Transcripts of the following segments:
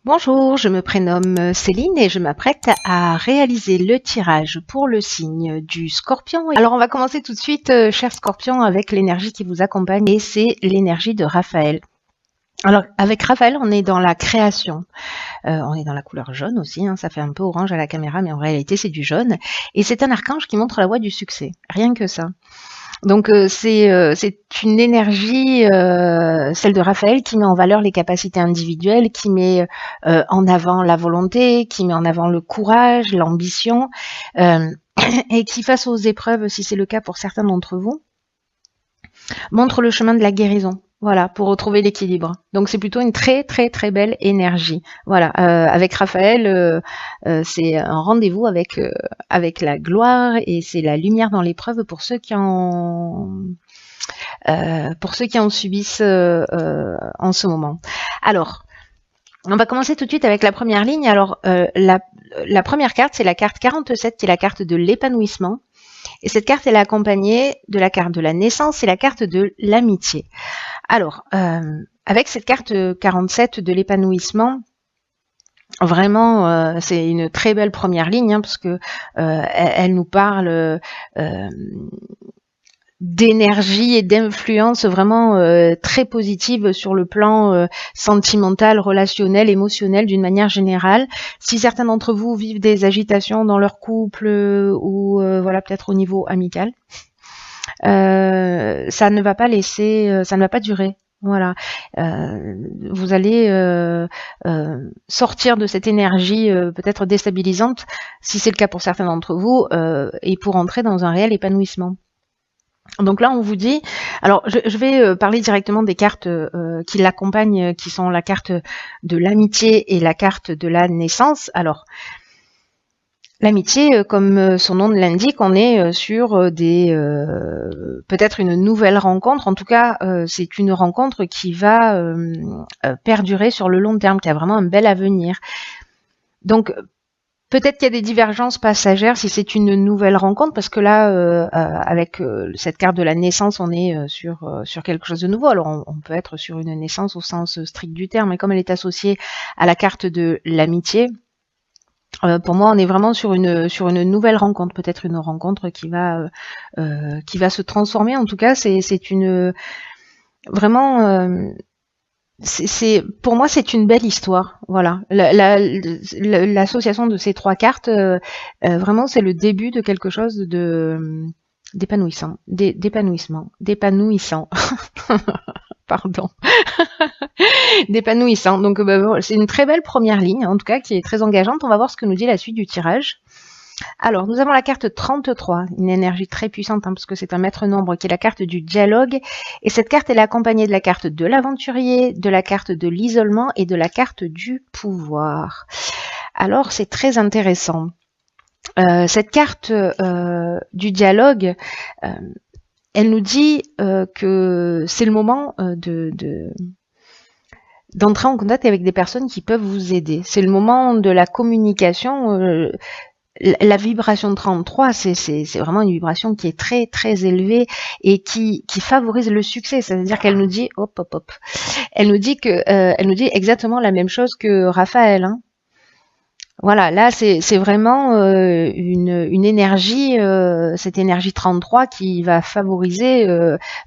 Bonjour, je me prénomme Céline et je m'apprête à réaliser le tirage pour le signe du Scorpion. Alors on va commencer tout de suite, cher Scorpion, avec l'énergie qui vous accompagne et c'est l'énergie de Raphaël. Alors avec Raphaël, on est dans la création, on est dans la couleur jaune aussi, hein, ça fait un peu orange à la caméra, mais en réalité c'est du jaune. Et c'est un archange qui montre la voie du succès, rien que ça. Donc c'est une énergie, celle de Raphaël, qui met en valeur les capacités individuelles, qui met en avant la volonté, qui met en avant le courage, l'ambition, euh, et qui, face aux épreuves, si c'est le cas pour certains d'entre vous, montre le chemin de la guérison. Voilà, pour retrouver l'équilibre. Donc c'est plutôt une très très très belle énergie. Voilà, avec Raphaël, c'est un rendez-vous avec la gloire et c'est la lumière dans l'épreuve pour ceux qui en subissent en ce moment. Alors, on va commencer tout de suite avec la première ligne. Alors, la première carte, c'est la carte 47, qui est la carte de l'épanouissement. Et cette carte, elle est accompagnée de la carte de la naissance et la carte de l'amitié. Alors, avec cette carte 47 de l'épanouissement, vraiment, c'est une très belle première ligne, hein, parce que elle nous parle d'énergie et d'influence vraiment très positive sur le plan sentimental, relationnel, émotionnel d'une manière générale. Si certains d'entre vous vivent des agitations dans leur couple ou voilà, peut-être au niveau amical, ça ne va pas laisser, ça ne va pas durer. Voilà, vous allez sortir de cette énergie peut-être déstabilisante, si c'est le cas pour certains d'entre vous, et pour entrer dans un réel épanouissement. Donc là, on vous dit, alors je vais parler directement des cartes qui l'accompagnent, qui sont la carte de l'amitié et la carte de la naissance. Alors, l'amitié, comme son nom l'indique, on est sur peut-être une nouvelle rencontre. En tout cas, c'est une rencontre qui va perdurer sur le long terme, qui a vraiment un bel avenir. Donc, peut-être qu'il y a des divergences passagères si c'est une nouvelle rencontre, parce que là, avec cette carte de la naissance, on est sur quelque chose de nouveau. Alors, on peut être sur une naissance au sens strict du terme, mais comme elle est associée à la carte de l'amitié, pour moi, on est vraiment sur une nouvelle rencontre, peut-être une rencontre qui va se transformer. En tout cas, c'est une vraiment. Pour moi, c'est une belle histoire. Voilà, l'association de ces trois cartes, vraiment, c'est le début de quelque chose d'épanouissant, d'épanouissant. Pardon, d'épanouissant. Donc, c'est une très belle première ligne, en tout cas, qui est très engageante. On va voir ce que nous dit la suite du tirage. Alors, nous avons la carte 33, une énergie très puissante, hein, parce que c'est un maître nombre, qui est la carte du dialogue. Et cette carte, elle est accompagnée de la carte de l'aventurier, de la carte de l'isolement et de la carte du pouvoir. Alors, c'est très intéressant. Cette carte du dialogue, elle nous dit que c'est le moment d'entrer en contact avec des personnes qui peuvent vous aider. C'est le moment de la communication. La vibration 33, c'est vraiment une vibration qui est très très élevée et qui favorise le succès. C'est-à-dire qu'elle nous dit hop hop hop. Elle nous dit exactement la même chose que Raphaël. Hein. Voilà, là c'est vraiment une énergie, cette énergie 33 qui va favoriser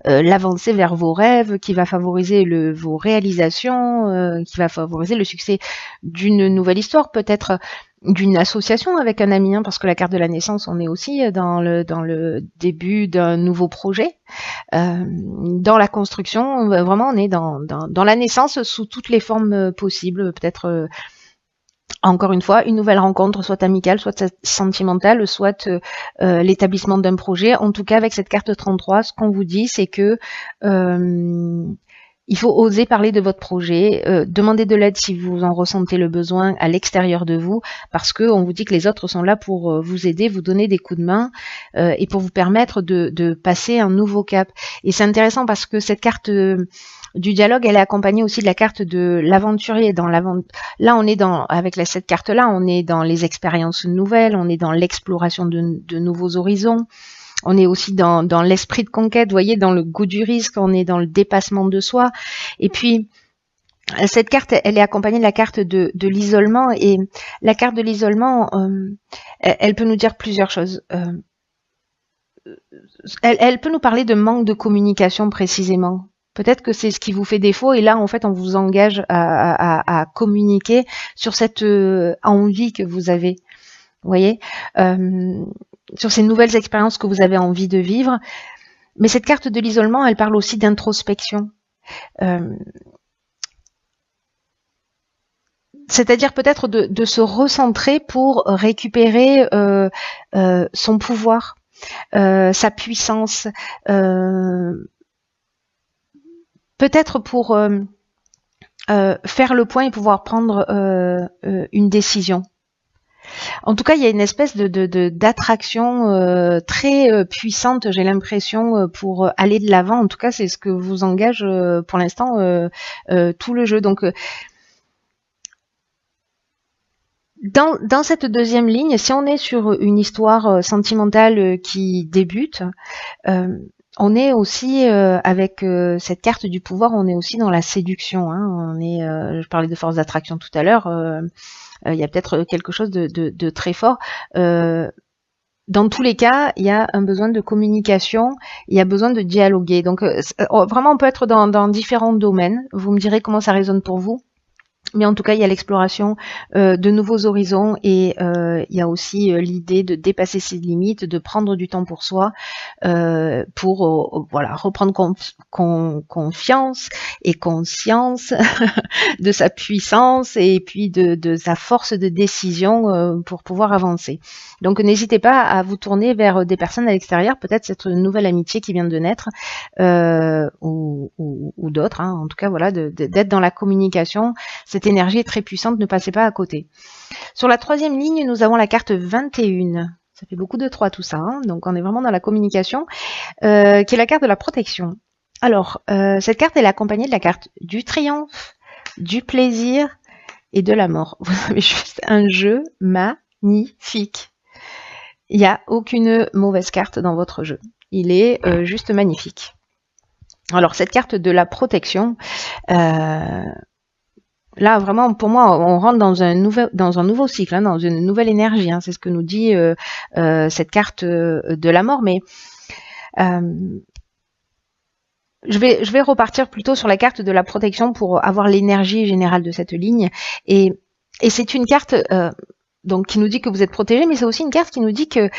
l'avancée vers vos rêves, qui va favoriser vos réalisations, qui va favoriser le succès d'une nouvelle histoire, peut-être d'une association avec un ami, hein, parce que la carte de la naissance, on est aussi dans le début d'un nouveau projet, dans la construction, vraiment on est dans la naissance sous toutes les formes possibles, peut-être encore une fois, une nouvelle rencontre, soit amicale, soit sentimentale, soit l'établissement d'un projet. En tout cas, avec cette carte 33, ce qu'on vous dit, c'est que il faut oser parler de votre projet, demander de l'aide si vous en ressentez le besoin à l'extérieur de vous, parce que on vous dit que les autres sont là pour vous aider, vous donner des coups de main et pour vous permettre de passer un nouveau cap. Et c'est intéressant parce que cette carte du dialogue, elle est accompagnée aussi de la carte de l'aventurier. Là, on est avec cette carte-là, on est dans les expériences nouvelles, on est dans l'exploration de nouveaux horizons. On est aussi dans l'esprit de conquête, vous voyez, dans le goût du risque, on est dans le dépassement de soi. Et puis, Cette carte, elle est accompagnée de la carte de l'isolement, et la carte de l'isolement, elle peut nous dire plusieurs choses. Elle peut nous parler de manque de communication précisément. Peut-être que c'est ce qui vous fait défaut, et là, en fait, on vous engage à communiquer sur cette envie que vous avez. Vous voyez, sur ces nouvelles expériences que vous avez envie de vivre. Mais cette carte de l'isolement, elle parle aussi d'introspection. C'est-à-dire peut-être de se recentrer pour récupérer son pouvoir, sa puissance, peut-être pour faire le point et pouvoir prendre une décision. En tout cas, il y a une espèce d'attraction très puissante, j'ai l'impression, pour aller de l'avant. En tout cas, c'est ce que vous engage pour l'instant tout le jeu. Donc, dans cette deuxième ligne, si on est sur une histoire sentimentale qui débute, on est aussi avec cette carte du pouvoir, on est aussi dans la séduction. Hein. Je parlais de force d'attraction tout à l'heure. Il y a peut-être quelque chose de très fort. Dans tous les cas, il y a un besoin de communication, il y a besoin de dialoguer. Donc vraiment, on peut être dans différents domaines. Vous me direz comment ça résonne pour vous. Mais en tout cas, il y a l'exploration de nouveaux horizons, et il y a aussi l'idée de dépasser ses limites, de prendre du temps pour soi, pour voilà, reprendre confiance et conscience de sa puissance, et puis de sa force de décision pour pouvoir avancer. Donc n'hésitez pas à vous tourner vers des personnes à l'extérieur, peut-être cette nouvelle amitié qui vient de naître, ou d'autres. Hein. En tout cas, voilà, d'être dans la communication. Cette énergie est très puissante, ne passez pas à côté. Sur la troisième ligne, nous avons la carte 21. Ça fait beaucoup de 3 tout ça, hein. Donc on est vraiment dans la communication, qui est la carte de la protection. Alors, cette carte, elle est accompagnée de la carte du triomphe, du plaisir et de la mort. Vous avez juste un jeu magnifique. Il n'y a aucune mauvaise carte dans votre jeu. Il est juste magnifique. Alors, cette carte de la protection, là, vraiment, pour moi, on rentre dans un nouveau cycle, hein, dans une nouvelle énergie. Hein, c'est ce que nous dit cette carte de la mort. Mais je vais repartir plutôt sur la carte de la protection pour avoir l'énergie générale de cette ligne. Et c'est une carte donc qui nous dit que vous êtes protégé, mais c'est aussi une carte qui nous dit que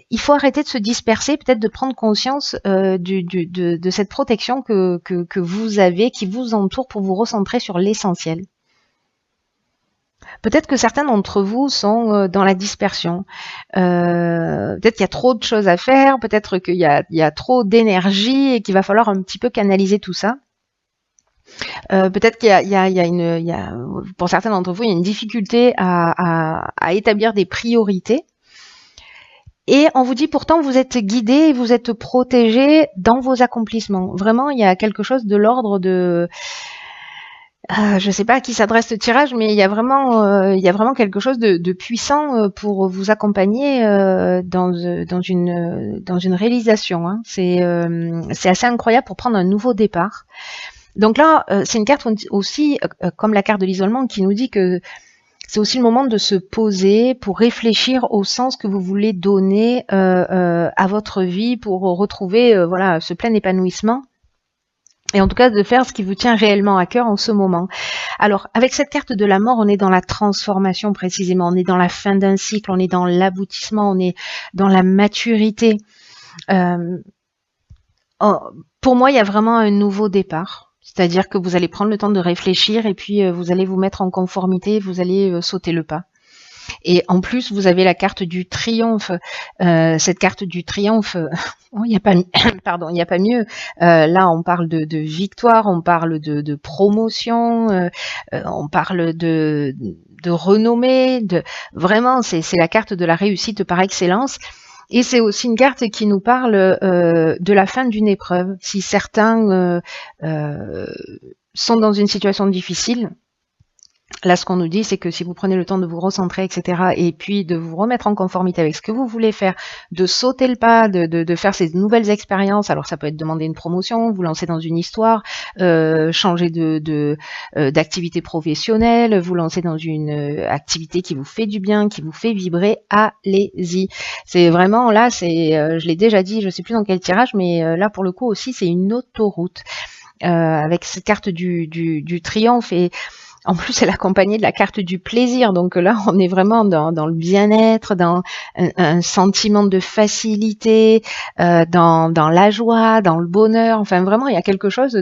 il faut arrêter de se disperser, peut-être de prendre conscience de cette protection que vous avez, qui vous entoure, pour vous recentrer sur l'essentiel. Peut-être que certains d'entre vous sont dans la dispersion. Peut-être qu'il y a trop de choses à faire, peut-être qu'il y a trop d'énergie et qu'il va falloir un petit peu canaliser tout ça. Peut-être qu'il y a, pour certains d'entre vous, il y a une difficulté à établir des priorités. Et on vous dit pourtant, vous êtes guidé et vous êtes protégé dans vos accomplissements. Vraiment, il y a quelque chose de l'ordre de... je ne sais pas à qui s'adresse ce tirage, mais il y a vraiment quelque chose de puissant pour vous accompagner dans une réalisation. Hein. C'est assez incroyable pour prendre un nouveau départ. Donc là, c'est une carte aussi, comme la carte de l'isolement, qui nous dit que c'est aussi le moment de se poser pour réfléchir au sens que vous voulez donner à votre vie, pour retrouver voilà, ce plein épanouissement. Et en tout cas, de faire ce qui vous tient réellement à cœur en ce moment. Alors, avec cette carte de la mort, on est dans la transformation précisément. On est dans la fin d'un cycle, on est dans l'aboutissement, on est dans la maturité. Pour moi, il y a vraiment un nouveau départ. C'est-à-dire que vous allez prendre le temps de réfléchir, et puis vous allez vous mettre en conformité, vous allez sauter le pas. Et en plus, vous avez la carte du triomphe. Cette carte du triomphe, il n'y a pas, pardon, il n'y a pas mieux. Là, on parle de victoire, on parle de promotion, on parle de renommée. Vraiment, c'est la carte de la réussite par excellence. Et c'est aussi une carte qui nous parle de la fin d'une épreuve. Si certains sont dans une situation difficile, Là, ce qu'on nous dit, c'est que si vous prenez le temps de vous recentrer, etc., et puis de vous remettre en conformité avec ce que vous voulez faire, de sauter le pas, de faire ces nouvelles expériences, alors ça peut être demander une promotion, vous lancer dans une histoire, changer d'activité professionnelle, vous lancer dans une activité qui vous fait du bien, qui vous fait vibrer, allez-y. C'est vraiment, là, je l'ai déjà dit, je sais plus dans quel tirage, mais là, pour le coup aussi, c'est une autoroute. Avec cette carte du triomphe, et en plus, elle est accompagnée de la carte du plaisir. Donc là, on est vraiment dans le bien-être, dans un sentiment de facilité, dans la joie, dans le bonheur. Enfin, vraiment, il y a quelque chose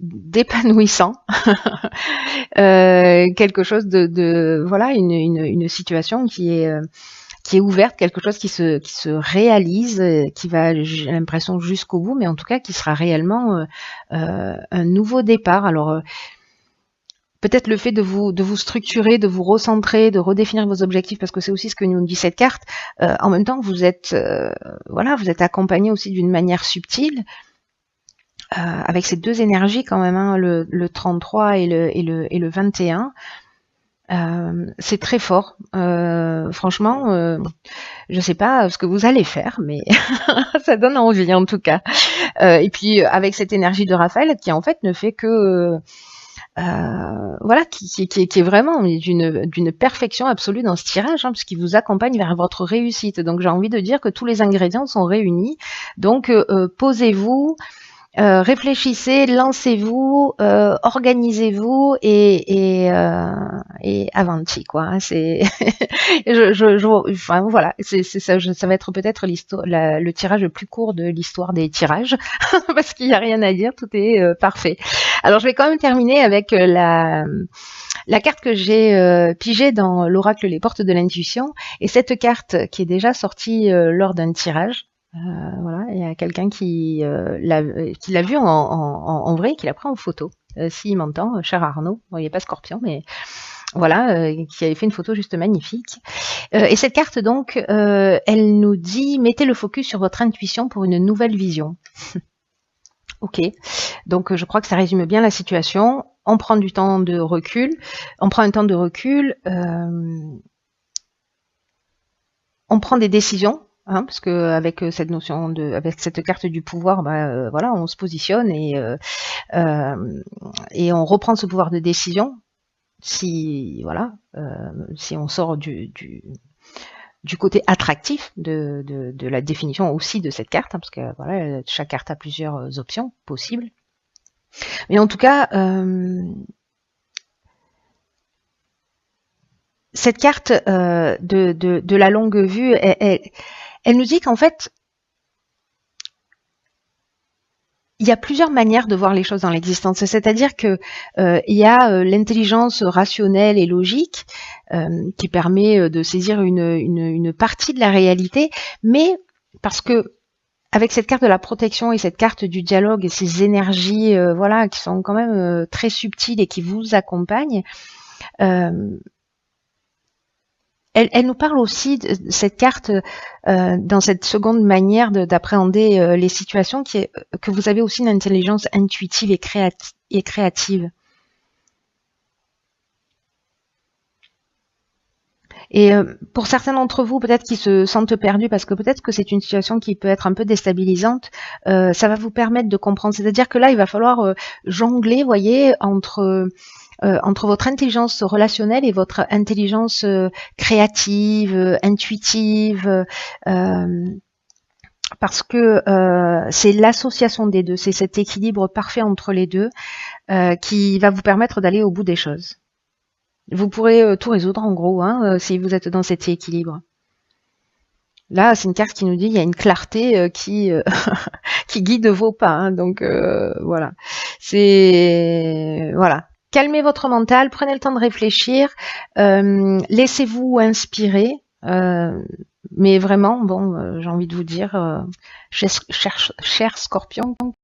d'épanouissant, quelque chose voilà, une situation qui est ouverte, quelque chose qui se réalise, qui va, j'ai l'impression, jusqu'au bout, mais en tout cas qui sera réellement un nouveau départ. Alors peut-être le fait de vous structurer, de vous recentrer, de redéfinir vos objectifs, parce que c'est aussi ce que nous dit cette carte. En même temps, vous êtes voilà, vous êtes accompagné aussi d'une manière subtile. Avec ces deux énergies quand même, hein, le 33 et le 21. C'est très fort. Franchement, je sais pas ce que vous allez faire, mais ça donne envie en tout cas. Et puis avec cette énergie de Raphaël qui en fait ne fait que voilà, qui est vraiment d'une perfection absolue dans ce tirage, hein, parce qu'il vous accompagne vers votre réussite. Donc j'ai envie de dire que tous les ingrédients sont réunis. Donc posez-vous. Réfléchissez, lancez-vous, organisez-vous et avanti quoi. Hein, c'est, enfin voilà, c'est ça. Ça va être peut-être le tirage le plus court de l'histoire des tirages parce qu'il n'y a rien à dire, tout est parfait. Alors je vais quand même terminer avec la carte que j'ai pigée dans l'oracle Les Portes de l'Intuition, et cette carte qui est déjà sortie lors d'un tirage. Voilà, il y a quelqu'un qui l'a vu en vrai, qui l'a pris en photo. S'il m'entend, cher Arnaud, bon, il n'est pas Scorpion, mais voilà, qui avait fait une photo juste magnifique. Et cette carte, donc, elle nous dit « Mettez le focus sur votre intuition pour une nouvelle vision ». Ok, donc je crois que ça résume bien la situation. On prend du temps de recul, on prend un temps de recul, on prend des décisions. Hein, parce que avec cette notion avec cette carte du pouvoir, voilà, on se positionne et on reprend ce pouvoir de décision. Si voilà, si on sort du côté attractif de la définition aussi de cette carte, hein, parce que voilà, chaque carte a plusieurs options possibles. Mais en tout cas, cette carte de la longue vue, elle nous dit qu'en fait, il y a plusieurs manières de voir les choses dans l'existence. C'est-à-dire que il y a l'intelligence rationnelle et logique qui permet de saisir une partie de la réalité, mais parce que avec cette carte de la protection et cette carte du dialogue et ces énergies voilà, qui sont quand même très subtiles et qui vous accompagnent, elle nous parle aussi de cette carte dans cette seconde manière d'appréhender les situations, que vous avez aussi une intelligence intuitive et créative. Et pour certains d'entre vous, peut-être qui se sentent perdus, parce que peut-être que c'est une situation qui peut être un peu déstabilisante, ça va vous permettre de comprendre. C'est-à-dire que là, il va falloir jongler, voyez, entre votre intelligence relationnelle et votre intelligence créative, intuitive, parce que c'est l'association des deux, c'est cet équilibre parfait entre les deux qui va vous permettre d'aller au bout des choses. Vous pourrez tout résoudre en gros, hein, si vous êtes dans cet équilibre. Là, c'est une carte qui nous dit qu'il y a une clarté qui guide vos pas, hein, donc voilà. C'est voilà. Calmez votre mental, prenez le temps de réfléchir, laissez-vous inspirer, mais vraiment, bon, j'ai envie de vous dire, cher Scorpion,